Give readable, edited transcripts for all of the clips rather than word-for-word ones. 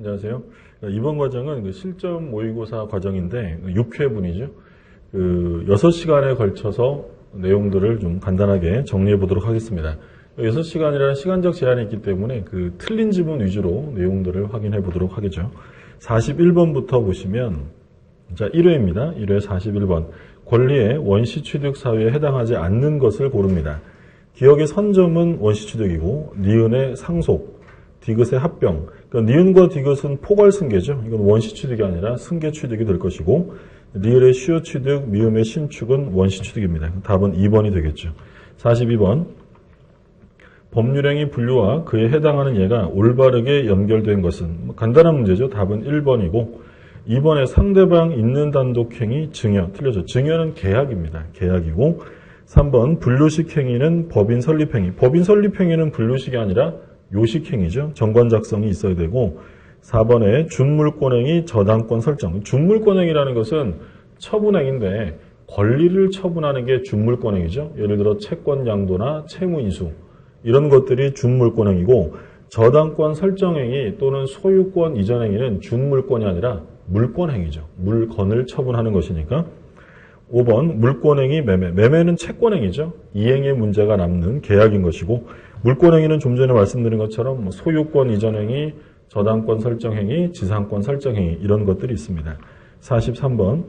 안녕하세요. 이번 과정은 실전 모의고사 과정인데 6회분이죠. 6시간에 걸쳐서 내용들을 좀 간단하게 정리해 보도록 하겠습니다. 6시간이라는 시간적 제한이 있기 때문에 틀린 지문 위주로 내용들을 확인해 보도록 하겠죠. 41번부터 보시면 1회입니다. 1회 41번. 권리의 원시 취득 사유에 해당하지 않는 것을 고릅니다. 기억의 선점은 원시 취득이고 니은의 상속, 디귿의 합병. 그러니까 니은과 디귿은 포괄 승계죠. 이건 원시 취득이 아니라 승계 취득이 될 것이고 리을의 시효 취득, 미음의 신축은 원시 취득입니다. 답은 2번이 되겠죠. 42번. 법률행위 분류와 그에 해당하는 예가 올바르게 연결된 것은 간단한 문제죠. 답은 1번이고 2번에 상대방 있는 단독행위 증여 틀려져. 증여는 계약입니다. 계약이고 3번 분류식 행위는 법인 설립행위. 법인 설립행위는 분류식이 아니라 요식행위죠. 정관 작성이 있어야 되고 4번에 준물권행위 저당권 설정. 준물권행위라는 것은 처분행위인데 권리를 처분하는 게 준물권행위죠. 예를 들어 채권 양도나 채무 인수 이런 것들이 준물권행위고 저당권 설정행위 또는 소유권 이전행위는 준물권이 아니라 물권행위죠. 물건을 처분하는 것이니까. 5번 물권행위 매매. 매매는 채권행위죠. 이행의 문제가 남는 계약인 것이고 물권행위는 좀 전에 말씀드린 것처럼 소유권 이전행위, 저당권 설정행위, 지상권 설정행위 이런 것들이 있습니다. 43번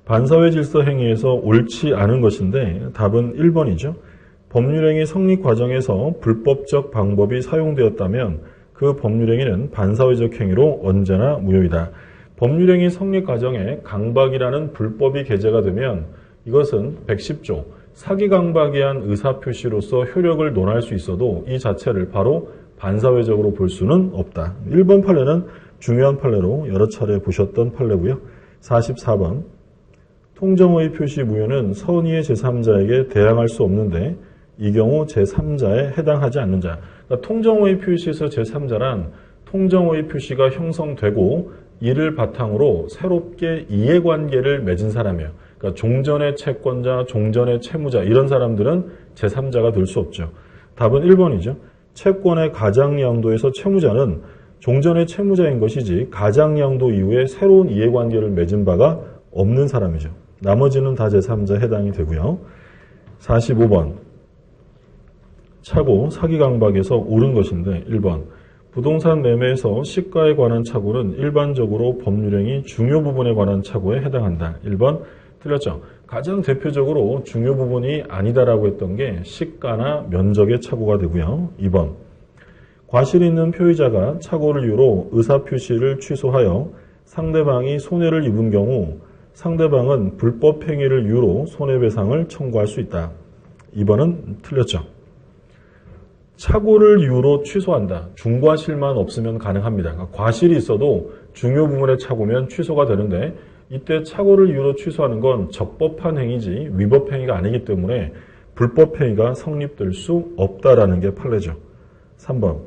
반사회 질서 행위에서 옳지 않은 것인데 답은 1번이죠. 법률행위 성립 과정에서 불법적 방법이 사용되었다면 그 법률행위는 반사회적 행위로 언제나 무효이다. 법률행위 성립 과정에 강박이라는 불법이 게재가 되면 이것은 110조 사기강박에 의한 의사표시로서 효력을 논할 수 있어도 이 자체를 바로 반사회적으로 볼 수는 없다. 1번 판례는 중요한 판례로 여러 차례 보셨던 판례고요. 44번 통정의 표시 무효는 선의의 제3자에게 대항할 수 없는데 이 경우 제3자에 해당하지 않는 자. 그러니까 통정의 표시에서 제3자란 통정의 표시가 형성되고 이를 바탕으로 새롭게 이해관계를 맺은 사람이에요. 그러니까 종전의 채권자, 종전의 채무자 이런 사람들은 제3자가 될 수 없죠. 답은 1번이죠. 채권의 가장양도에서 채무자는 종전의 채무자인 것이지 가장양도 이후에 새로운 이해관계를 맺은 바가 없는 사람이죠. 나머지는 다 제3자에 해당이 되고요. 45번 착오, 사기강박에서 옳은 것인데 1번 부동산 매매에서 시가에 관한 착오는 일반적으로 법률행위 중요 부분에 관한 착오에 해당한다. 1번 틀렸죠. 가장 대표적으로 중요 부분이 아니다라고 했던 게 시가나 면적의 착오가 되고요. 2번 과실 있는 표의자가 착오를 이유로 의사표시를 취소하여 상대방이 손해를 입은 경우 상대방은 불법 행위를 이유로 손해배상을 청구할 수 있다. 2번은 틀렸죠. 착오를 이유로 취소한다. 중과실만 없으면 가능합니다. 그러니까 과실이 있어도 중요 부분의 착오면 취소가 되는데 이때 착오를 이유로 취소하는 건 적법한 행위지 위법 행위가 아니기 때문에 불법 행위가 성립될 수 없다라는 게 판례죠. 3번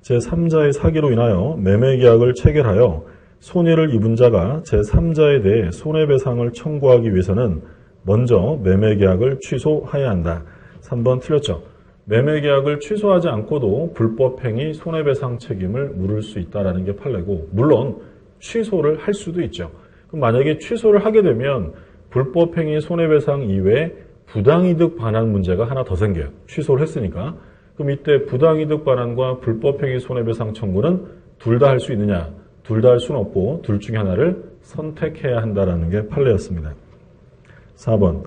제3자의 사기로 인하여 매매계약을 체결하여 손해를 입은 자가 제3자에 대해 손해배상을 청구하기 위해서는 먼저 매매계약을 취소해야 한다. 3번 틀렸죠. 매매계약을 취소하지 않고도 불법행위 손해배상 책임을 물을 수 있다는 게 판례고 물론 취소를 할 수도 있죠. 그럼 만약에 취소를 하게 되면 불법행위 손해배상 이외에 부당이득 반환 문제가 하나 더 생겨요. 취소를 했으니까. 그럼 이때 부당이득 반환과 불법행위 손해배상 청구는 둘 다 할 수 있느냐? 둘 다 할 수는 없고 둘 중에 하나를 선택해야 한다는 게 판례였습니다. 4번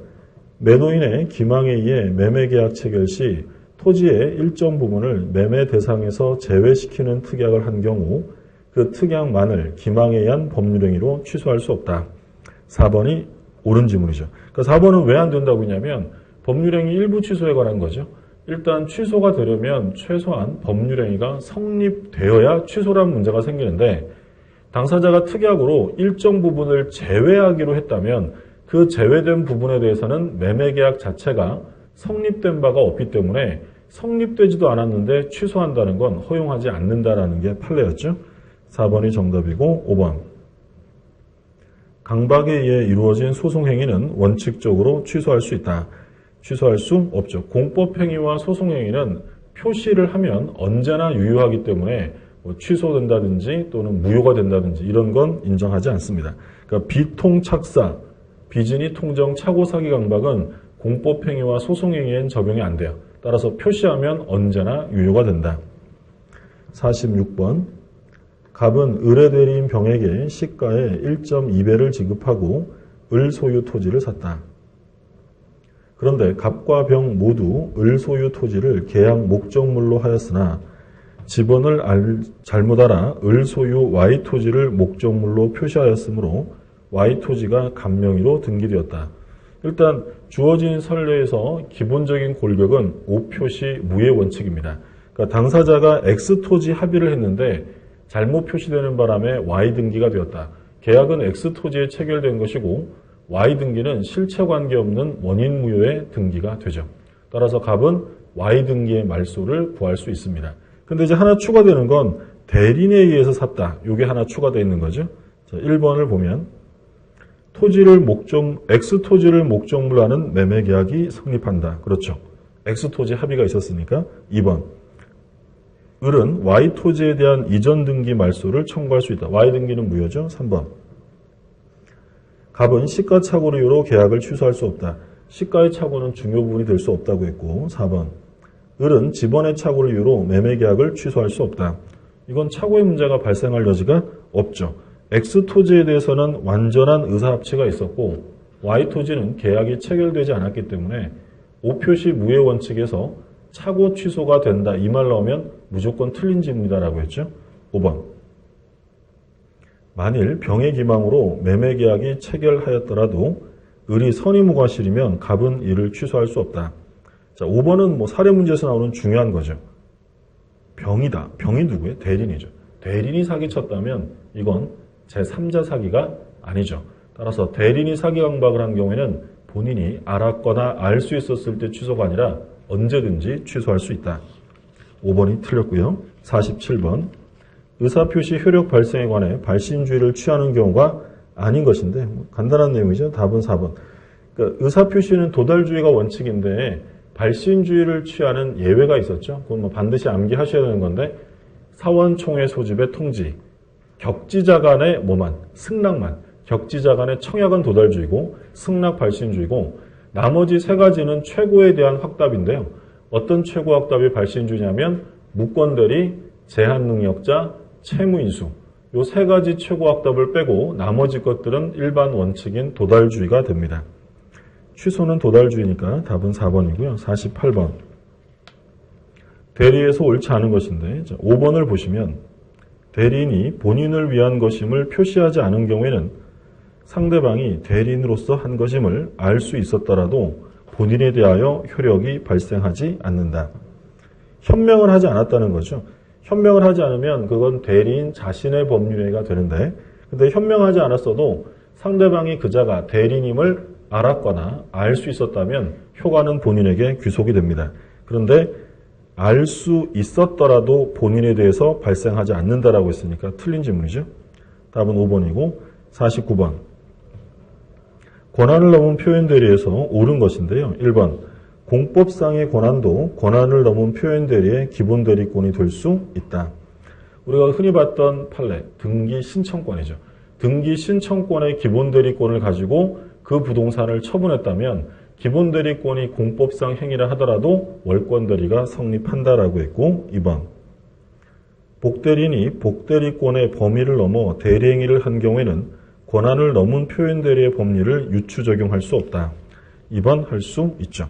매도인의 기망에 의해 매매계약 체결 시 토지의 일정 부분을 매매 대상에서 제외시키는 특약을 한 경우 그 특약만을 기망에 의한 법률행위로 취소할 수 없다. 4번이 옳은 지문이죠. 그러니까 4번은 왜 안 된다고 했냐면 법률행위 일부 취소에 관한 거죠. 일단 취소가 되려면 최소한 법률행위가 성립되어야 취소라는 문제가 생기는데 당사자가 특약으로 일정 부분을 제외하기로 했다면 그 제외된 부분에 대해서는 매매계약 자체가 성립된 바가 없기 때문에 성립되지도 않았는데 취소한다는 건 허용하지 않는다라는 게 판례였죠. 4번이 정답이고 5번 강박에 의해 이루어진 소송행위는 원칙적으로 취소할 수 있다. 취소할 수 없죠. 공법행위와 소송행위는 표시를 하면 언제나 유효하기 때문에 뭐 취소된다든지 또는 무효가 된다든지 이런 건 인정하지 않습니다. 그러니까 비통착사, 비진이 통정 착오 사기 강박은 공법행위와 소송행위엔 적용이 안 돼요. 따라서 표시하면 언제나 유효가 된다. 46번 갑은 의뢰대리인 병에게 시가의 1.2배를 지급하고 을 소유 토지를 샀다. 그런데 갑과 병 모두 을 소유 토지를 계약 목적물로 하였으나 지번을 잘못 알아 을 소유 Y 토지를 목적물로 표시하였으므로 Y 토지가 갑명의로 등기되었다. 일단 주어진 선례에서 기본적인 골격은 오표시 무예 원칙입니다. 그러니까 당사자가 X 토지 합의를 했는데 잘못 표시되는 바람에 Y 등기가 되었다. 계약은 X 토지에 체결된 것이고 Y 등기는 실체 관계없는 원인 무효의 등기가 되죠. 따라서 갑은 Y 등기의 말소를 구할 수 있습니다. 근데 이제 하나 추가되는 건 대리인에 의해서 샀다. 이게 하나 추가되어 있는 거죠. 자, 1번을 보면 X 토지를 목적물로 하는 매매 계약이 성립한다. 그렇죠. X 토지 합의가 있었으니까 2번. 을은 Y 토지에 대한 이전 등기 말소를 청구할 수 있다. Y 등기는 무효죠. 3번. 갑은 시가 착오를 이유로 계약을 취소할 수 없다. 시가의 착오는 중요 부분이 될 수 없다고 했고 4번. 을은 지번의 착오를 이유로 매매 계약을 취소할 수 없다. 이건 착오의 문제가 발생할 여지가 없죠. X 토지에 대해서는 완전한 의사합치가 있었고 Y 토지는 계약이 체결되지 않았기 때문에 오표시 무예 원칙에서 착오 취소가 된다. 이 말 나오면 무조건 틀린 질문이다라고 했죠. 5번. 만일 병의 기망으로 매매 계약이 체결하였더라도 을이 선의무과실이면 갑은 이를 취소할 수 없다. 자, 5번은 뭐 사례 문제에서 나오는 중요한 거죠. 병이다. 병이 누구예요? 대리인이죠. 대리인이 사기쳤다면 이건 제3자 사기가 아니죠. 따라서 대리인이 사기 강박을 한 경우에는 본인이 알았거나 알 수 있었을 때 취소가 아니라 언제든지 취소할 수 있다. 5번이 틀렸고요. 47번. 의사표시 효력 발생에 관해 발신주의를 취하는 경우가 아닌 것인데 간단한 내용이죠. 답은 4번. 그러니까 의사표시는 도달주의가 원칙인데 발신주의를 취하는 예외가 있었죠. 그건 뭐 반드시 암기하셔야 되는 건데 사원총회 소집의 통지, 격지자 간의 뭐만, 승낙만, 격지자 간의 청약은 도달주의고 승낙 발신주의고 나머지 세 가지는 최고에 대한 확답인데요. 어떤 최고 확답이 발신주의냐면 무권대리, 제한능력자, 채무인수 이 세 가지 최고 확답을 빼고 나머지 것들은 일반 원칙인 도달주의가 됩니다. 취소는 도달주의니까 답은 4번이고요. 48번. 대리에서 옳지 않은 것인데 5번을 보시면 대리인이 본인을 위한 것임을 표시하지 않은 경우에는 상대방이 대리인으로서 한 것임을 알 수 있었더라도 본인에 대하여 효력이 발생하지 않는다. 현명을 하지 않았다는 거죠. 현명을 하지 않으면 그건 대리인 자신의 법률행위가 되는데 근데 현명하지 않았어도 상대방이 그자가 대리인임을 알았거나 알 수 있었다면 효과는 본인에게 귀속이 됩니다. 그런데 알 수 있었더라도 본인에 대해서 발생하지 않는다라고 했으니까 틀린 질문이죠. 답은 5번이고 49번. 권한을 넘은 표현 대리에서 옳은 것인데요. 1번. 공법상의 권한도 권한을 넘은 표현 대리의 기본 대리권이 될 수 있다. 우리가 흔히 봤던 판례, 등기 신청권이죠. 등기 신청권의 기본 대리권을 가지고 그 부동산을 처분했다면 기본 대리권이 공법상 행위를 하더라도 월권 대리가 성립한다라고 했고 2번. 복대리인이 복대리권의 범위를 넘어 대리행위를 한 경우에는 권한을 넘은 표현 대리의 법리를 유추 적용할 수 없다. 2번 할 수 있죠.